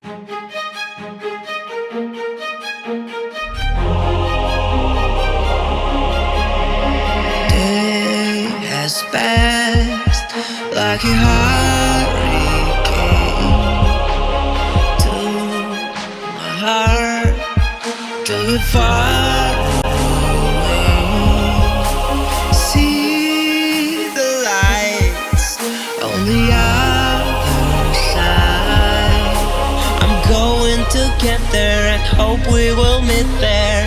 Day has passed like a hurricane to my heart, till it far away. See the lights on the other side. I'm going to get there and hope we will meet there.